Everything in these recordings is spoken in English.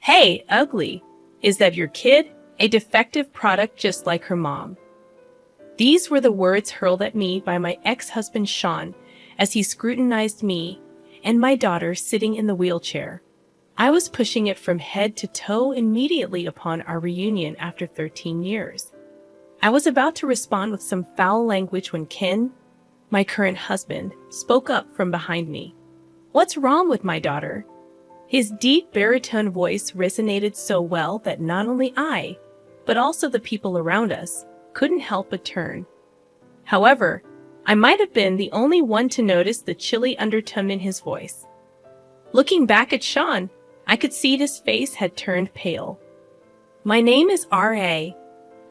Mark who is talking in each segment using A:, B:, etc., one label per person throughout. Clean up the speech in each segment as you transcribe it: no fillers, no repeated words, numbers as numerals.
A: Hey, ugly. Is that your kid? A defective product just like her mom. These were the words hurled at me by my ex-husband Sean as he scrutinized me and my daughter sitting in the wheelchair. I was pushing it from head to toe immediately upon our reunion after 13 years. I was about to respond with some foul language when Ken, my current husband, spoke up from behind me. "What's wrong with my daughter?" His deep baritone voice resonated so well that not only I, but also the people around us, couldn't help but turn. However, I might have been the only one to notice the chilly undertone in his voice. Looking back at Sean, I could see his face had turned pale. My name is R.A.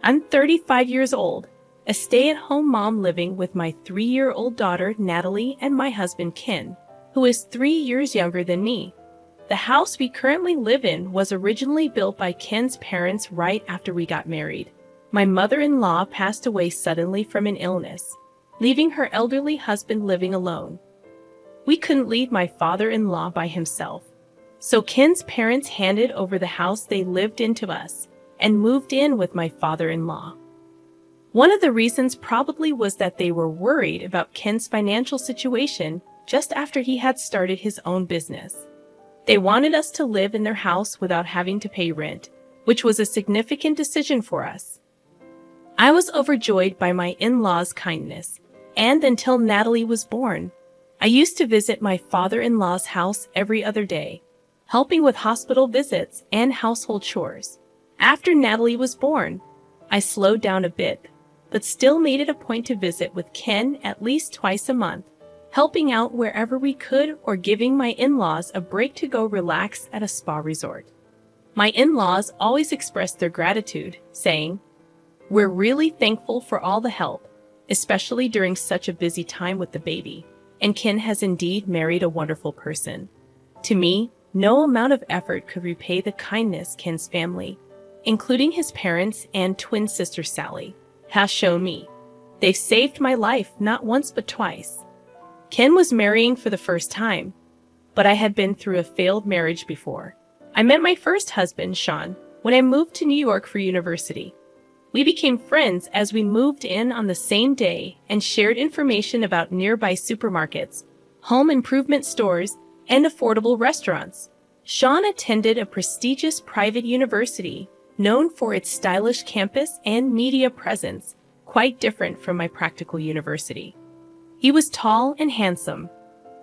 A: I'm 35 years old, a stay-at-home mom living with my 3-year-old daughter Natalie and my husband Ken, who is 3 years younger than me. The house we currently live in was originally built by Ken's parents right after we got married. My mother-in-law passed away suddenly from an illness, leaving her elderly husband living alone. We couldn't leave my father-in-law by himself, so Ken's parents handed over the house they lived in to us and moved in with my father-in-law. One of the reasons probably was that they were worried about Ken's financial situation just after he had started his own business. They wanted us to live in their house without having to pay rent, which was a significant decision for us. I was overjoyed by my in-laws' kindness, and until Natalie was born, I used to visit my father-in-law's house every other day, helping with hospital visits and household chores. After Natalie was born, I slowed down a bit, but still made it a point to visit with Ken at least twice a month, helping out wherever we could or giving my in-laws a break to go relax at a spa resort. My in-laws always expressed their gratitude, saying, "We're really thankful for all the help, especially during such a busy time with the baby, and Ken has indeed married a wonderful person." To me, no amount of effort could repay the kindness Ken's family, including his parents and twin sister Sally, has shown me. They've saved my life not once but twice. Ken was marrying for the first time, but I had been through a failed marriage before. I met my first husband, Sean, when I moved to New York for university. We became friends as we moved in on the same day and shared information about nearby supermarkets, home improvement stores, and affordable restaurants. Sean attended a prestigious private university known for its stylish campus and media presence, quite different from my practical university. He was tall and handsome.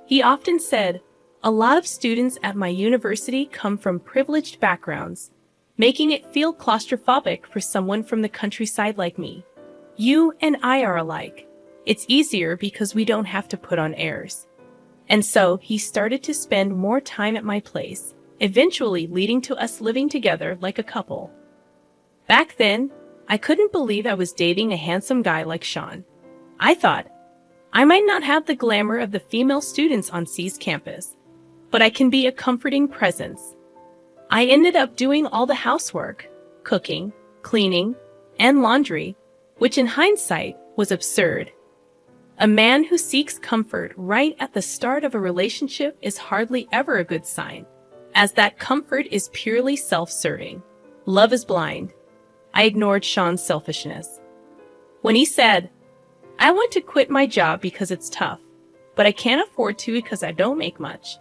A: He often said, "A lot of students at my university come from privileged backgrounds, making it feel claustrophobic for someone from the countryside like me. You and I are alike. It's easier because we don't have to put on airs." And so he started to spend more time at my place, eventually leading to us living together like a couple. Back then, I couldn't believe I was dating a handsome guy like Sean. I thought, I might not have the glamour of the female students on C's campus, but I can be a comforting presence. I ended up doing all the housework, cooking, cleaning, and laundry, which in hindsight was absurd. A man who seeks comfort right at the start of a relationship is hardly ever a good sign, as that comfort is purely self-serving. Love is blind. I ignored Sean's selfishness. When he said, "I want to quit my job because it's tough, but I can't afford to because I don't make much.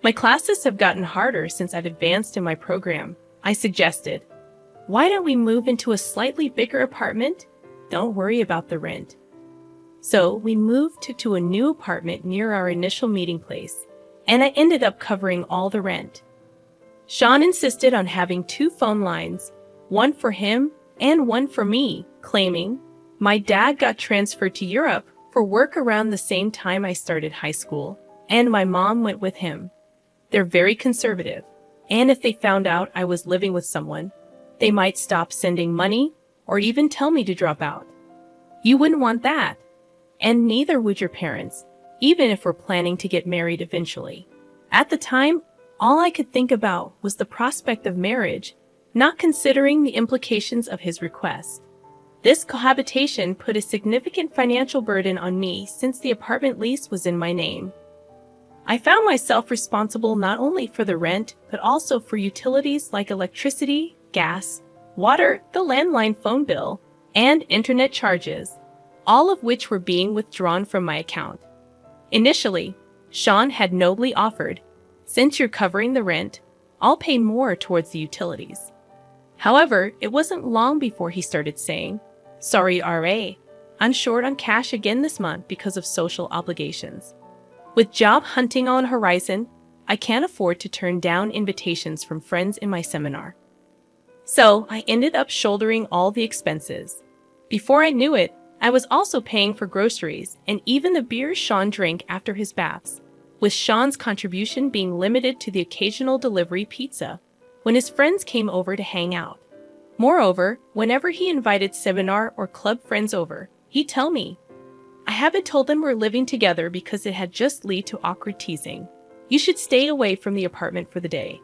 A: My classes have gotten harder since I've advanced in my program," I suggested, "Why don't we move into a slightly bigger apartment? Don't worry about the rent." So we moved to a new apartment near our initial meeting place, and I ended up covering all the rent. Sean insisted on having 2 phone lines, one for him and one for me, claiming, "My dad got transferred to Europe for work around the same time I started high school, and my mom went with him. They're very conservative, and if they found out I was living with someone, they might stop sending money or even tell me to drop out. You wouldn't want that, and neither would your parents, even if we're planning to get married eventually." At the time, all I could think about was the prospect of marriage, not considering the implications of his request. This cohabitation put a significant financial burden on me since the apartment lease was in my name. I found myself responsible not only for the rent, but also for utilities like electricity, gas, water, the landline phone bill, and internet charges, all of which were being withdrawn from my account. Initially, Sean had nobly offered, "Since you're covering the rent, I'll pay more towards the utilities." However, it wasn't long before he started saying, "Sorry, RA, I'm short on cash again this month because of social obligations. With job hunting on horizon, I can't afford to turn down invitations from friends in my seminar." So I ended up shouldering all the expenses. Before I knew it, I was also paying for groceries and even the beer Sean drank after his baths, with Sean's contribution being limited to the occasional delivery pizza when his friends came over to hang out. Moreover, whenever he invited seminar or club friends over, he'd tell me, "I haven't told them we're living together because it had just lead to awkward teasing. You should stay away from the apartment for the day."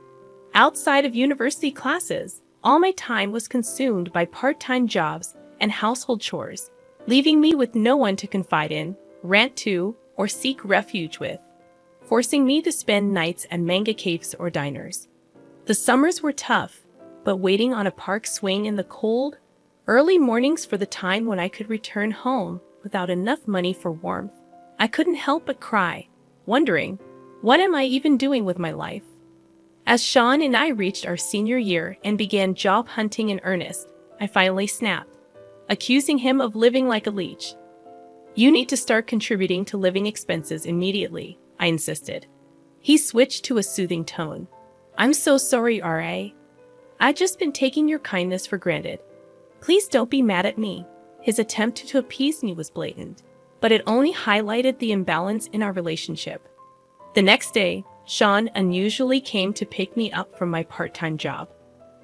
A: Outside of university classes, all my time was consumed by part-time jobs and household chores, leaving me with no one to confide in, rant to, or seek refuge with, forcing me to spend nights at manga cafes or diners. The summers were tough, but waiting on a park swing in the cold, early mornings for the time when I could return home without enough money for warmth, I couldn't help but cry, wondering, what am I even doing with my life? As Sean and I reached our senior year and began job hunting in earnest, I finally snapped, accusing him of living like a leech. "You need to start contributing to living expenses immediately," I insisted. He switched to a soothing tone. "I'm so sorry, RA. I've just been taking your kindness for granted. Please don't be mad at me." His attempt to appease me was blatant, but it only highlighted the imbalance in our relationship. The next day, Sean unusually came to pick me up from my part-time job.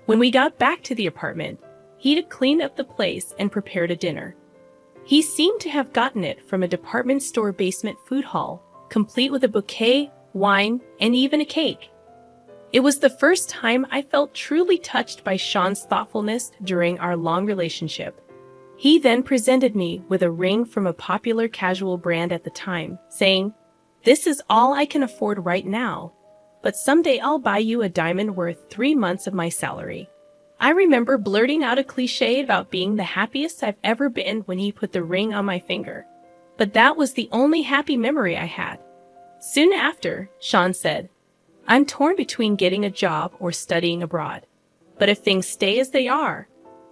A: When we got back to the apartment, he'd cleaned up the place and prepared a dinner. He seemed to have gotten it from a department store basement food hall, complete with a bouquet, wine, and even a cake. It was the first time I felt truly touched by Sean's thoughtfulness during our long relationship. He then presented me with a ring from a popular casual brand at the time, saying, "This is all I can afford right now, but someday I'll buy you a diamond worth 3 months of my salary." I remember blurting out a cliche about being the happiest I've ever been when he put the ring on my finger. But that was the only happy memory I had. Soon after, Sean said, "I'm torn between getting a job or studying abroad. But if things stay as they are,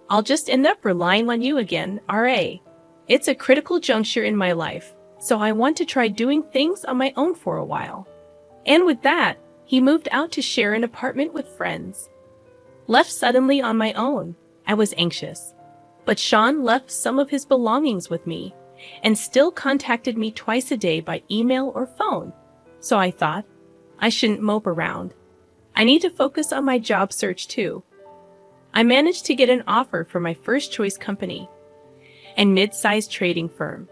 A: I'll just end up relying on you again, RA. It's a critical juncture in my life, so I want to try doing things on my own for a while." And with that, he moved out to share an apartment with friends. Left suddenly on my own, I was anxious. But Sean left some of his belongings with me and still contacted me twice a day by email or phone. So I thought, I shouldn't mope around. I need to focus on my job search too. I managed to get an offer for my first choice company, a mid-sized trading firm.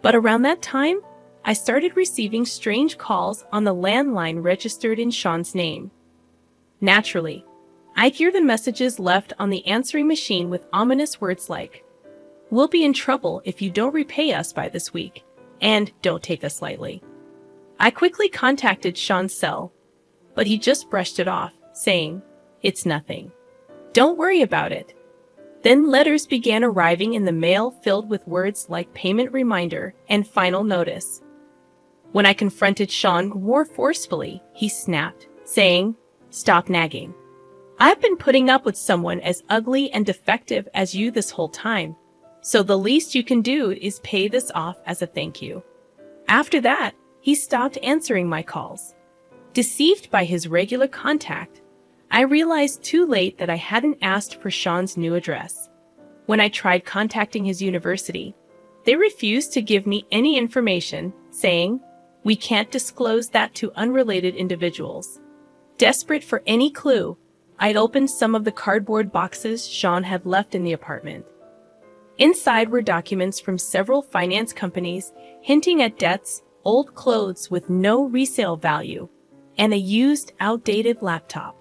A: But around that time, I started receiving strange calls on the landline registered in Sean's name. Naturally, I'd hear the messages left on the answering machine with ominous words like, "We'll be in trouble if you don't repay us by this week, and don't take us lightly." I quickly contacted Sean's cell, but he just brushed it off, saying, "It's nothing. Don't worry about it." Then letters began arriving in the mail filled with words like payment reminder and final notice. When I confronted Sean more forcefully, he snapped, saying, "Stop nagging. I've been putting up with someone as ugly and defective as you this whole time, so the least you can do is pay this off as a thank you." After that, he stopped answering my calls. Deceived by his regular contact, I realized too late that I hadn't asked for Sean's new address. When I tried contacting his university, they refused to give me any information, saying, "We can't disclose that to unrelated individuals." Desperate for any clue, I'd opened some of the cardboard boxes Sean had left in the apartment. Inside were documents from several finance companies hinting at debts, old clothes with no resale value, and a used, outdated laptop.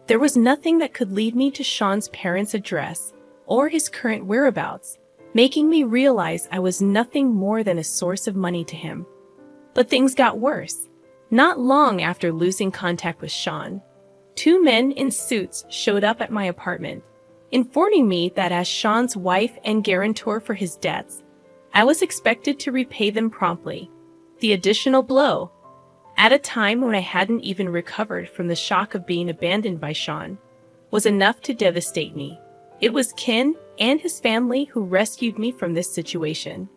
A: There was nothing that could lead me to Sean's parents' address or his current whereabouts, making me realize I was nothing more than a source of money to him. But things got worse. Not long after losing contact with Sean, two men in suits showed up at my apartment, informing me that as Sean's wife and guarantor for his debts, I was expected to repay them promptly. The additional blow, at a time when I hadn't even recovered from the shock of being abandoned by Sean, was enough to devastate me. It was Ken and his family who rescued me from this situation.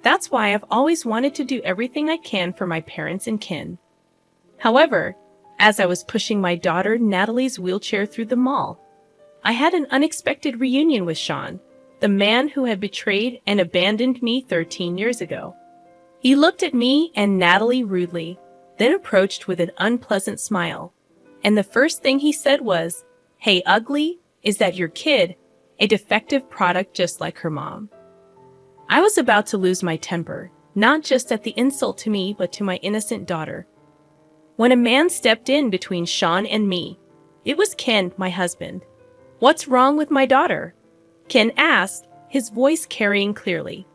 A: That's why I've always wanted to do everything I can for my parents and kin. However, as I was pushing my daughter Natalie's wheelchair through the mall, I had an unexpected reunion with Sean, the man who had betrayed and abandoned me 13 years ago. He looked at me and Natalie rudely, then approached with an unpleasant smile. And the first thing he said was, "Hey, ugly, is that your kid? A defective product just like her mom." I was about to lose my temper, not just at the insult to me, but to my innocent daughter, when a man stepped in between Sean and me. It was Ken, my husband. "What's wrong with my daughter?" Ken asked, his voice carrying clearly.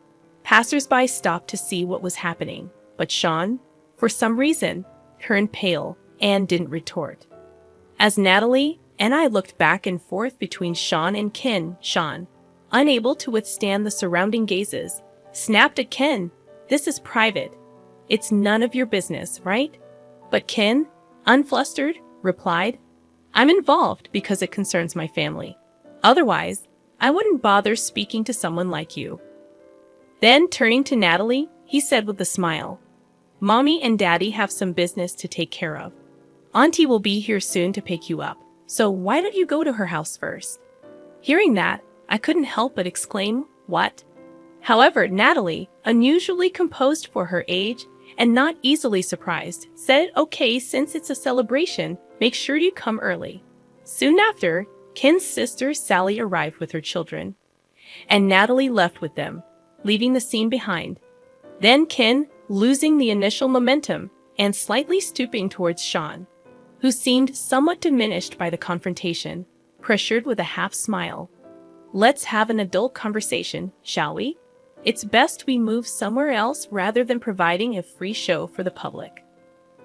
A: Passers-by stopped to see what was happening, but Sean, for some reason, turned pale and didn't retort. As Natalie and I looked back and forth between Sean and Ken, Sean, unable to withstand the surrounding gazes, snapped at Ken, "This is private. It's none of your business, right?" But Ken, unflustered, replied, "I'm involved because it concerns my family. Otherwise, I wouldn't bother speaking to someone like you." Then, turning to Natalie, he said with a smile, "Mommy and Daddy have some business to take care of. Auntie will be here soon to pick you up, so why don't you go to her house first?" Hearing that, I couldn't help but exclaim, "What?" However, Natalie, unusually composed for her age and not easily surprised, said, "Okay, since it's a celebration, make sure you come early." Soon after, Ken's sister Sally arrived with her children, and Natalie left with them, leaving the scene behind. Then Ken, losing the initial momentum and slightly stooping towards Sean, who seemed somewhat diminished by the confrontation, pressured with a half smile, "Let's have an adult conversation, shall we? It's best we move somewhere else rather than providing a free show for the public."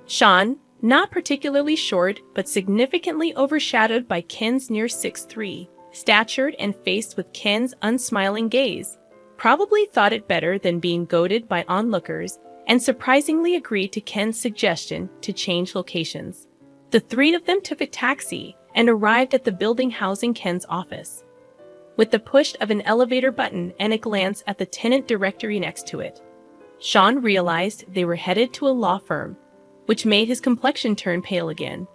A: Sean, not particularly short but significantly overshadowed by Ken's near 6'3" statured and faced with Ken's unsmiling gaze, probably thought it better than being goaded by onlookers and surprisingly agreed to Ken's suggestion to change locations. The three of them took a taxi and arrived at the building housing Ken's office. With the push of an elevator button and a glance at the tenant directory next to it, Sean realized they were headed to a law firm, which made his complexion turn pale again.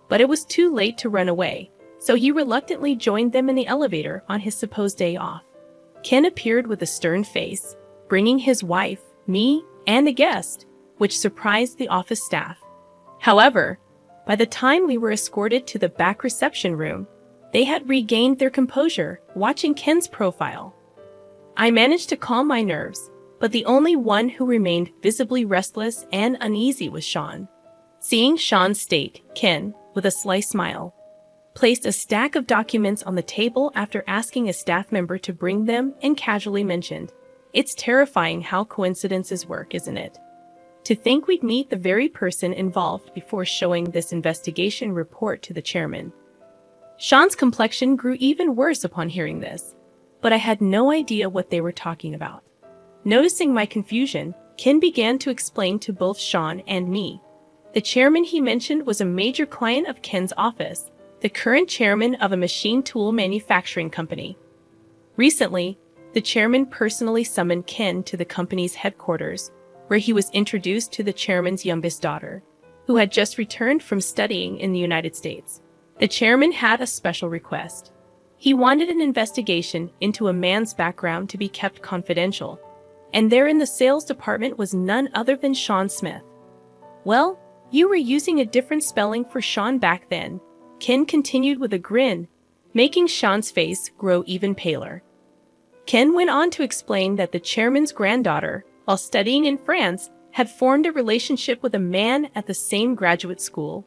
A: But it was too late to run away, so he reluctantly joined them in the elevator on his supposed day off. Ken appeared with a stern face, bringing his wife, me, and a guest, which surprised the office staff. However, by the time we were escorted to the back reception room, they had regained their composure, watching Ken's profile. I managed to calm my nerves, but the only one who remained visibly restless and uneasy was Sean. Seeing Sean's state, Ken, with a sly smile, placed a stack of documents on the table after asking a staff member to bring them and casually mentioned, "It's terrifying how coincidences work, isn't it? To think we'd meet the very person involved before showing this investigation report to the chairman." Sean's complexion grew even worse upon hearing this, but I had no idea what they were talking about. Noticing my confusion, Ken began to explain to both Sean and me. The chairman he mentioned was a major client of Ken's office, the current chairman of a machine tool manufacturing company. Recently, the chairman personally summoned Ken to the company's headquarters, where he was introduced to the chairman's youngest daughter, who had just returned from studying in the United States. The chairman had a special request. He wanted an investigation into a man's background to be kept confidential, and there in the sales department was none other than Sean Smith. "Well, you were using a different spelling for Sean back then," Ken continued with a grin, making Sean's face grow even paler. Ken went on to explain that the chairman's granddaughter, while studying in France, had formed a relationship with a man at the same graduate school,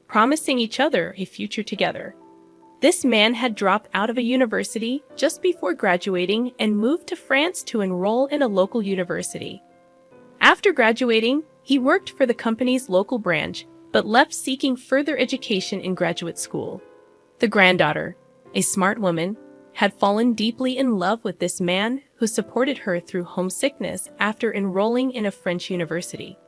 A: promising each other a future together. This man had dropped out of a university just before graduating and moved to France to enroll in a local university. After graduating, He worked for the company's local branch, but left seeking further education in graduate school. The granddaughter, a smart woman, had fallen deeply in love with this man who supported her through homesickness after enrolling in a French university.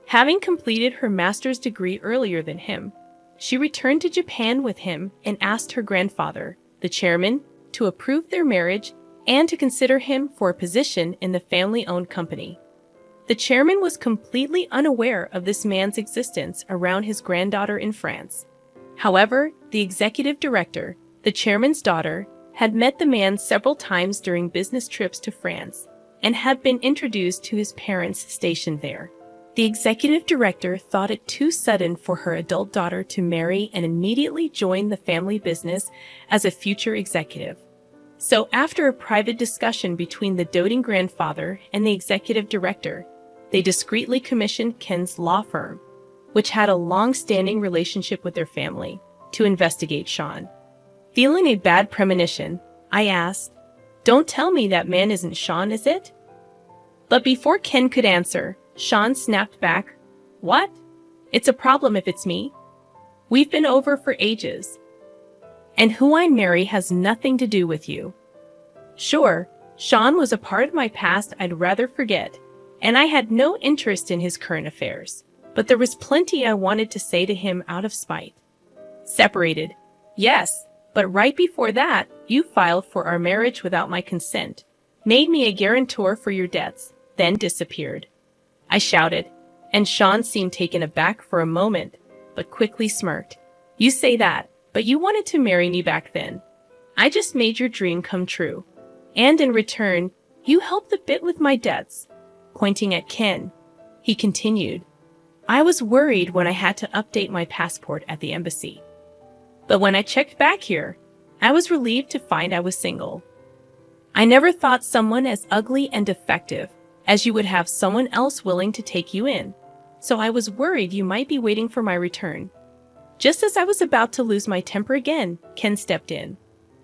A: Having completed her master's degree earlier than him, she returned to Japan with him and asked her grandfather, the chairman, to approve their marriage and to consider him for a position in the family-owned company. The chairman was completely unaware of this man's existence around his granddaughter in France. However, the executive director, the chairman's daughter, had met the man several times during business trips to France and had been introduced to his parents stationed there. The executive director thought it too sudden for her adult daughter to marry and immediately join the family business as a future executive. So after a private discussion between the doting grandfather and the executive director, they discreetly commissioned Ken's law firm, which had a long-standing relationship with their family, to investigate Sean. Feeling a bad premonition, I asked, "Don't tell me that man isn't Sean, is it?" But before Ken could answer, Sean snapped back, "What? It's a problem if it's me. We've been over for ages. And who I marry has nothing to do with you." Sure, Sean was a part of my past I'd rather forget, and I had no interest in his current affairs, but there was plenty I wanted to say to him out of spite. "Separated. Yes, but right before that, you filed for our marriage without my consent, made me a guarantor for your debts, then disappeared," I shouted, and Sean seemed taken aback for a moment, but quickly smirked. "You say that, but you wanted to marry me back then. I just made your dream come true. And in return, you helped a bit with my debts." Pointing at Ken, he continued, "I was worried when I had to update my passport at the embassy. But when I checked back here, I was relieved to find I was single. I never thought someone as ugly and defective as you would have someone else willing to take you in, so I was worried you might be waiting for my return." Just as I was about to lose my temper again, Ken stepped in.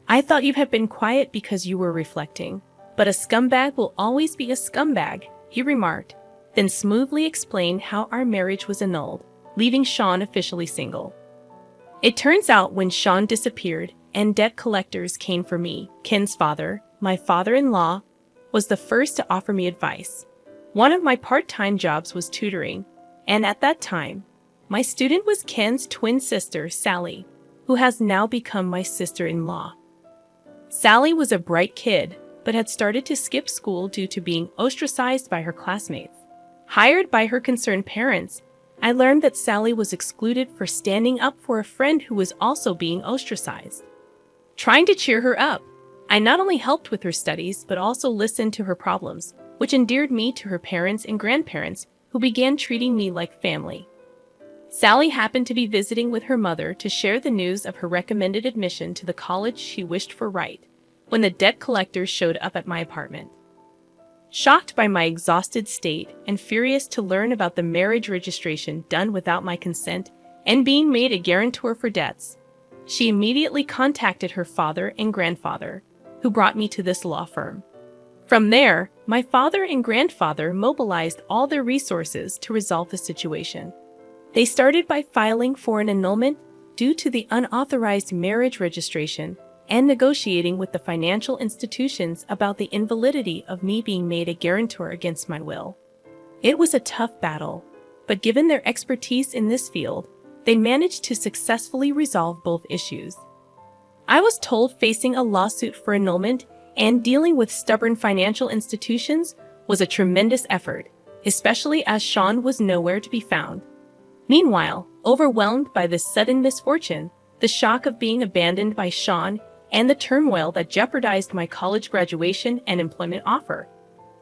A: "I thought you had been quiet because you were reflecting, but a scumbag will always be a scumbag," he remarked, then smoothly explained how our marriage was annulled, leaving Sean officially single. It turns out when Sean disappeared and debt collectors came for me, Ken's father, my father-in-law, was the first to offer me advice. One of my part-time jobs was tutoring, and at that time, my student was Ken's twin sister, Sally, who has now become my sister-in-law. Sally was a bright kid, but had started to skip school due to being ostracized by her classmates. Hired by her concerned parents, I learned that Sally was excluded for standing up for a friend who was also being ostracized. Trying to cheer her up, I not only helped with her studies, but also listened to her problems, which endeared me to her parents and grandparents, who began treating me like family. Sally happened to be visiting with her mother to share the news of her recommended admission to the college she wished for when the debt collectors showed up at my apartment. Shocked by my exhausted state and furious to learn about the marriage registration done without my consent and being made a guarantor for debts, she immediately contacted her father and grandfather, who brought me to this law firm. From there, my father and grandfather mobilized all their resources to resolve the situation. They started by filing for an annulment due to the unauthorized marriage registration and negotiating with the financial institutions about the invalidity of me being made a guarantor against my will. It was a tough battle, but given their expertise in this field, they managed to successfully resolve both issues. I was told facing a lawsuit for annulment and dealing with stubborn financial institutions was a tremendous effort, especially as Sean was nowhere to be found. Meanwhile, overwhelmed by this sudden misfortune, the shock of being abandoned by Sean, and the turmoil that jeopardized my college graduation and employment offer,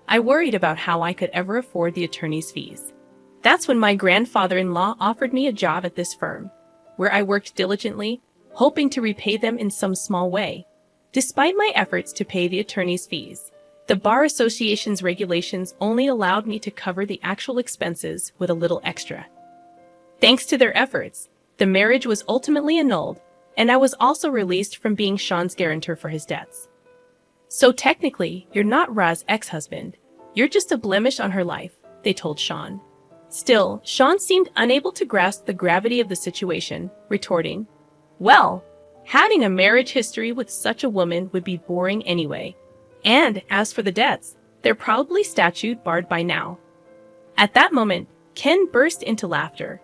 A: I worried about how I could ever afford the attorney's fees. That's when my grandfather-in-law offered me a job at this firm, where I worked diligently, hoping to repay them in some small way. Despite my efforts to pay the attorney's fees, the Bar Association's regulations only allowed me to cover the actual expenses with a little extra. Thanks to their efforts, the marriage was ultimately annulled, and I was also released from being Sean's guarantor for his debts. "So technically, you're not Ra's ex-husband. You're just a blemish on her life," they told Sean. Still, Sean seemed unable to grasp the gravity of the situation, retorting, "Well, having a marriage history with such a woman would be boring anyway. And as for the debts, they're probably statute barred by now." At that moment, Ken burst into laughter.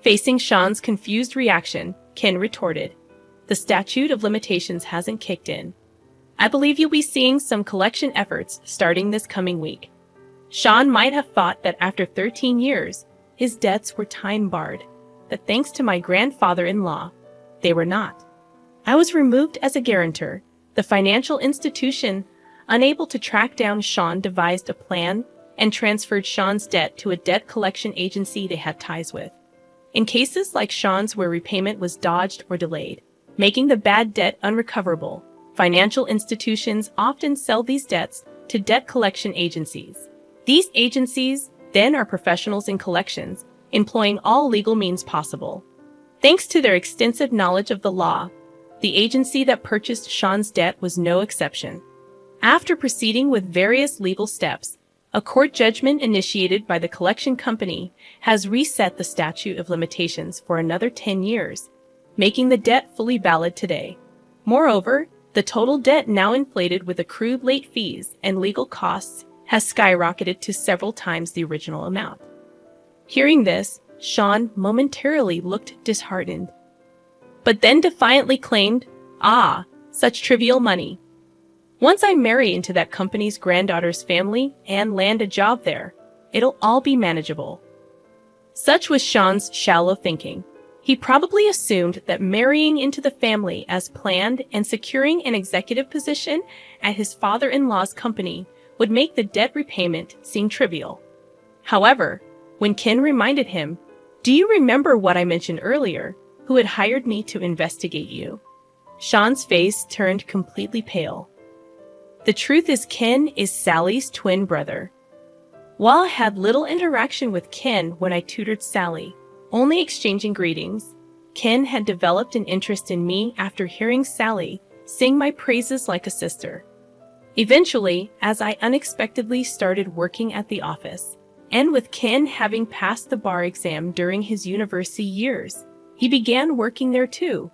A: Facing Sean's confused reaction, Ken retorted, "The statute of limitations hasn't kicked in. I believe you'll be seeing some collection efforts starting this coming week." Sean might have thought that after 13 years, his debts were time-barred, but thanks to my grandfather-in-law, they were not. I was removed as a guarantor. The financial institution, unable to track down Sean, devised a plan and transferred Sean's debt to a debt collection agency they had ties with. In cases like Sean's where repayment was dodged or delayed, making the bad debt unrecoverable, financial institutions often sell these debts to debt collection agencies. These agencies then are professionals in collections, employing all legal means possible. Thanks to their extensive knowledge of the law, the agency that purchased Sean's debt was no exception. After proceeding with various legal steps, a court judgment initiated by the collection company has reset the statute of limitations for another 10 years, making the debt fully valid today. Moreover, the total debt, now inflated with accrued late fees and legal costs, has skyrocketed to several times the original amount. Hearing this, Sean momentarily looked disheartened, but then defiantly claimed, "Ah, such trivial money. Once I marry into that company's granddaughter's family and land a job there, it'll all be manageable." Such was Sean's shallow thinking. He probably assumed that marrying into the family as planned and securing an executive position at his father-in-law's company would make the debt repayment seem trivial. However, when Ken reminded him, "Do you remember what I mentioned earlier, who had hired me to investigate you?" Sean's face turned completely pale. The truth is, Ken is Sally's twin brother. While I had little interaction with Ken when I tutored Sally, only exchanging greetings, Ken had developed an interest in me after hearing Sally sing my praises like a sister. Eventually, as I unexpectedly started working at the office, and with Ken having passed the bar exam during his university years, he began working there too.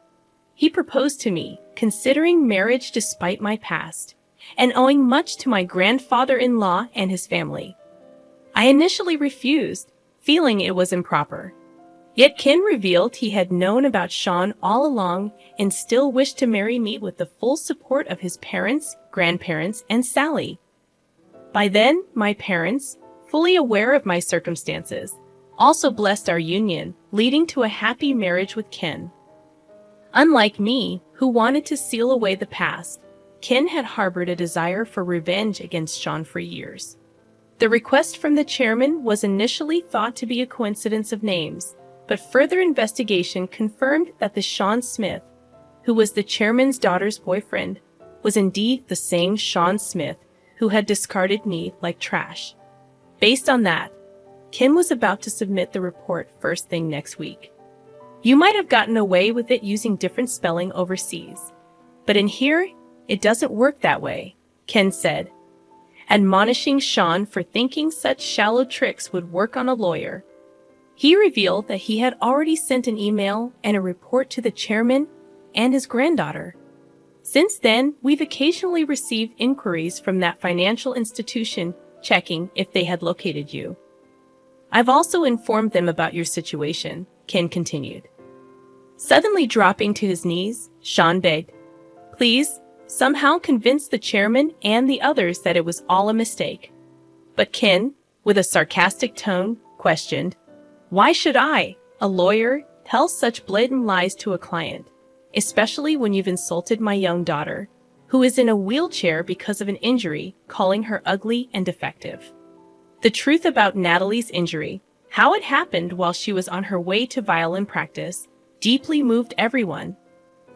A: He proposed to me, considering marriage despite my past, and owing much to my grandfather-in-law and his family. I initially refused, feeling it was improper. Yet Ken revealed he had known about Sean all along and still wished to marry me with the full support of his parents, grandparents, and Sally. By then, my parents, fully aware of my circumstances, also blessed our union, leading to a happy marriage with Ken. Unlike me, who wanted to seal away the past, Ken had harbored a desire for revenge against Sean for years. The request from the chairman was initially thought to be a coincidence of names, but further investigation confirmed that the Sean Smith, who was the chairman's daughter's boyfriend, was indeed the same Sean Smith who had discarded me like trash. Based on that, Ken was about to submit the report first thing next week. "You might have gotten away with it using different spelling overseas, but in here, it doesn't work that way," Ken said, admonishing Sean for thinking such shallow tricks would work on a lawyer. He revealed that he had already sent an email and a report to the chairman and his granddaughter. Since then, we've occasionally received inquiries from that financial institution checking if they had located you. I've also informed them about your situation, Ken continued. Suddenly dropping to his knees, Sean begged, "Please, somehow convince the chairman and the others that it was all a mistake." But Ken, with a sarcastic tone, questioned, "Why should I, a lawyer, tell such blatant lies to a client, especially when you've insulted my young daughter, who is in a wheelchair because of an injury, calling her ugly and defective?" The truth about Natalie's injury, how it happened while she was on her way to violin practice, deeply moved everyone.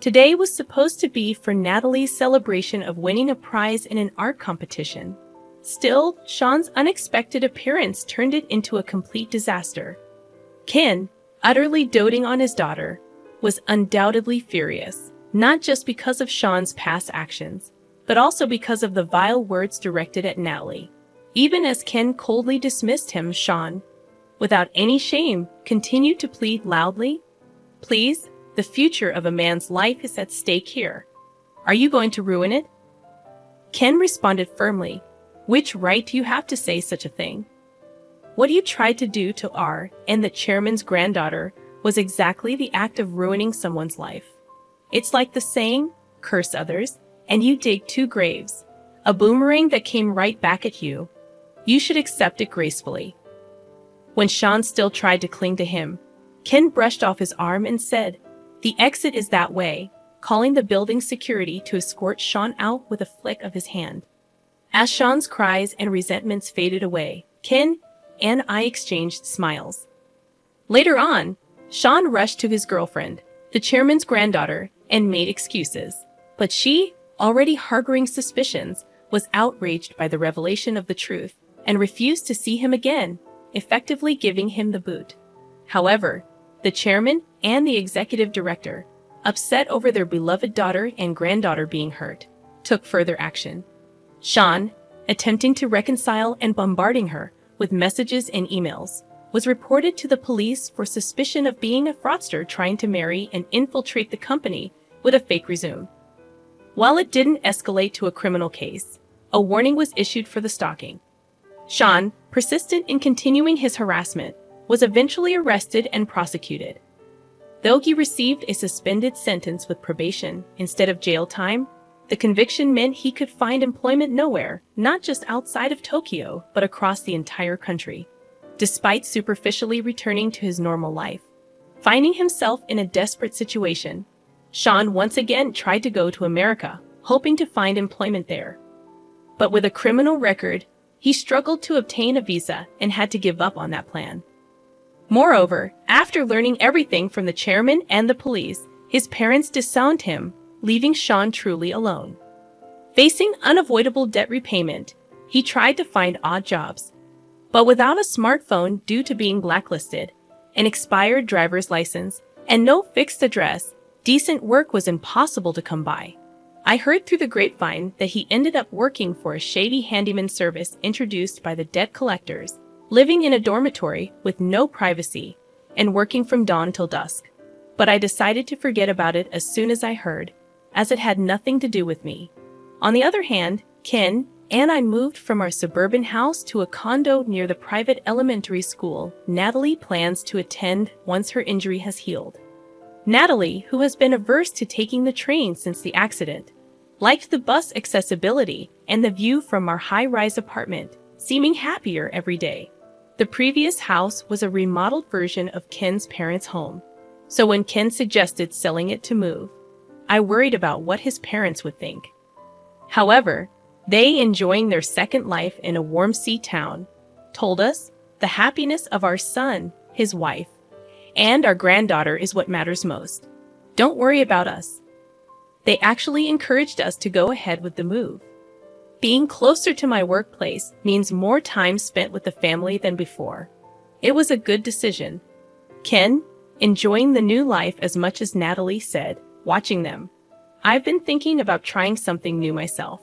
A: Today was supposed to be for Natalie's celebration of winning a prize in an art competition. Still, Sean's unexpected appearance turned it into a complete disaster. Ken, utterly doting on his daughter, was undoubtedly furious, not just because of Sean's past actions, but also because of the vile words directed at Natalie. Even as Ken coldly dismissed him, Sean, without any shame, continued to plead loudly. Please, the future of a man's life is at stake here. Are you going to ruin it? Ken responded firmly. Which right do you have to say such a thing? What you tried to do to R and the chairman's granddaughter was exactly the act of ruining someone's life. It's like the saying, curse others, and you dig two graves. A boomerang that came right back at you. You should accept it gracefully. When Sean still tried to cling to him, Ken brushed off his arm and said, "The exit is that way," calling the building security to escort Sean out with a flick of his hand. As Sean's cries and resentments faded away, Ken and I exchanged smiles. Later on, Sean rushed to his girlfriend, the chairman's granddaughter, and made excuses. But she, already harboring suspicions, was outraged by the revelation of the truth and refused to see him again, effectively giving him the boot. However, the chairman and the executive director, upset over their beloved daughter and granddaughter being hurt, took further action. Sean, attempting to reconcile and bombarding her with messages and emails, was reported to the police for suspicion of being a fraudster trying to marry and infiltrate the company with a fake resume. While it didn't escalate to a criminal case, a warning was issued for the stalking. Sean, persistent in continuing his harassment, was eventually arrested and prosecuted. Though he received a suspended sentence with probation instead of jail time, the conviction meant he could find employment nowhere, not just outside of Tokyo, but across the entire country. Despite superficially returning to his normal life, finding himself in a desperate situation, Sean once again tried to go to America, hoping to find employment there. But with a criminal record, he struggled to obtain a visa and had to give up on that plan. Moreover, after learning everything from the chairman and the police, his parents disowned him, leaving Sean truly alone. Facing unavoidable debt repayment, he tried to find odd jobs. But without a smartphone due to being blacklisted, an expired driver's license, and no fixed address, decent work was impossible to come by. I heard through the grapevine that he ended up working for a shady handyman service introduced by the debt collectors, living in a dormitory with no privacy, and working from dawn till dusk. But I decided to forget about it as soon as I heard, as it had nothing to do with me. On the other hand, Ken and I moved from our suburban house to a condo near the private elementary school Natalie plans to attend once her injury has healed. Natalie, who has been averse to taking the train since the accident, liked the bus accessibility and the view from our high-rise apartment, seeming happier every day. The previous house was a remodeled version of Ken's parents' home, so when Ken suggested selling it to move, I worried about what his parents would think. However, they, enjoying their second life in a warm sea town, told us the happiness of our son, his wife, and our granddaughter is what matters most. Don't worry about us. They actually encouraged us to go ahead with the move. Being closer to my workplace means more time spent with the family than before. It was a good decision. Ken, enjoying the new life as much as Natalie said, watching them. I've been thinking about trying something new myself.